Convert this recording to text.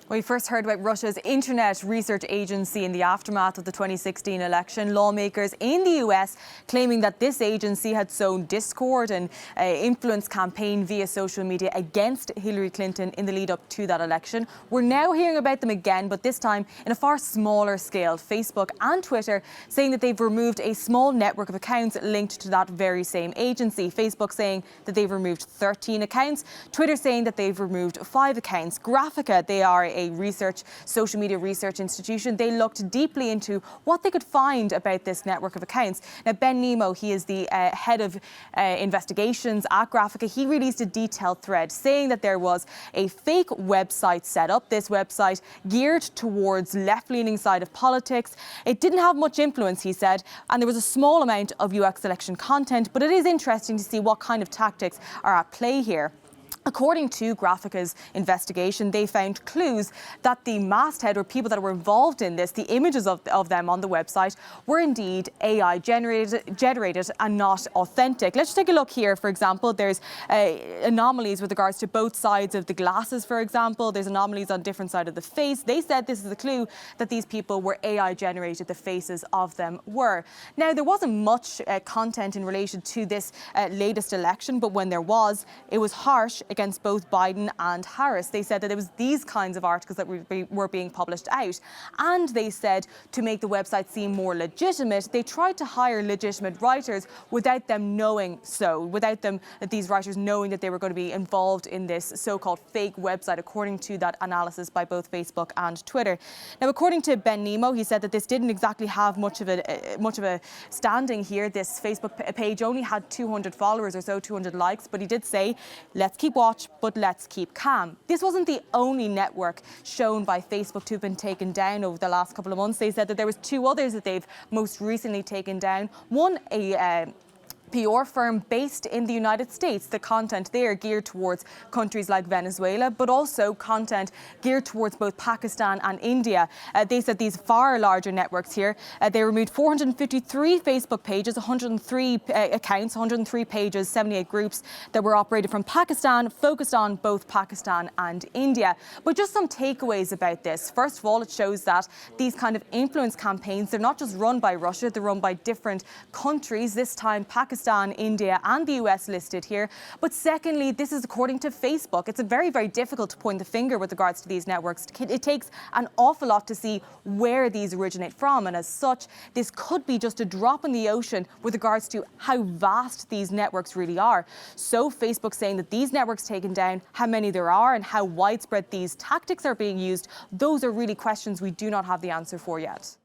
We first heard about Russia's Internet Research Agency in the aftermath of the 2016 election. Lawmakers in the US claiming that this agency had sown discord and influence campaign via social media against Hillary Clinton in the lead up to that election. We're now hearing about them again, but this time in a far smaller scale. Facebook and Twitter saying that they've removed a small network of accounts linked to that very same agency. Facebook saying that they've removed 13 accounts. Twitter saying that they've removed 5 accounts. Graphica, they are a social media research institution. They looked deeply into what they could find about this network of accounts. Now, Ben Nemo, he is the head of investigations at Graphica. He released a detailed thread saying that there was a fake website set up. This website geared towards left-leaning side of politics. It didn't have much influence, he said, and there was a small amount of US election content, but it is interesting to see what kind of tactics are at play here. According to Graphica's investigation, they found clues that the masthead or people that were involved in this, the images of them on the website, were indeed AI generated and not authentic. Let's take a look here. For example, there's anomalies with regards to both sides of the glasses, for example. There's anomalies on different sides of the face. They said this is a clue that these people were AI generated, the faces of them were. Now, there wasn't much content in relation to this latest election, but when there was, it was harsh against both Biden and Harris. They said that it was these kinds of articles that were being published out. And they said to make the website seem more legitimate, they tried to hire legitimate writers without them knowing that these writers knowing that they were going to be involved in this so-called fake website, according to that analysis by both Facebook and Twitter. Now, according to Ben Nemo, he said that this didn't exactly have much of a standing here. This Facebook page only had 200 followers or so, 200 likes, but he did say, let's keep watching, but let's keep calm. This wasn't the only network shown by Facebook to have been taken down over the last couple of months. They said that there was 2 others that they've most recently taken down. One, a PR firm based in the United States. The content there geared towards countries like Venezuela, but also content geared towards both Pakistan and India. They said these far larger networks here, they removed 453 Facebook pages, 103 accounts, 103 pages, 78 groups that were operated from Pakistan, focused on both Pakistan and India. But just some takeaways about this. First of all, it shows that these kind of influence campaigns, they're not just run by Russia, they're run by different countries, this time Pakistan, India and the US listed here. But secondly, this is according to Facebook. It's very, very difficult to point the finger with regards to these networks. It takes an awful lot to see where these originate from. And as such, this could be just a drop in the ocean with regards to how vast these networks really are. So Facebook saying that these networks taken down, how many there are and how widespread these tactics are being used, those are really questions we do not have the answer for yet.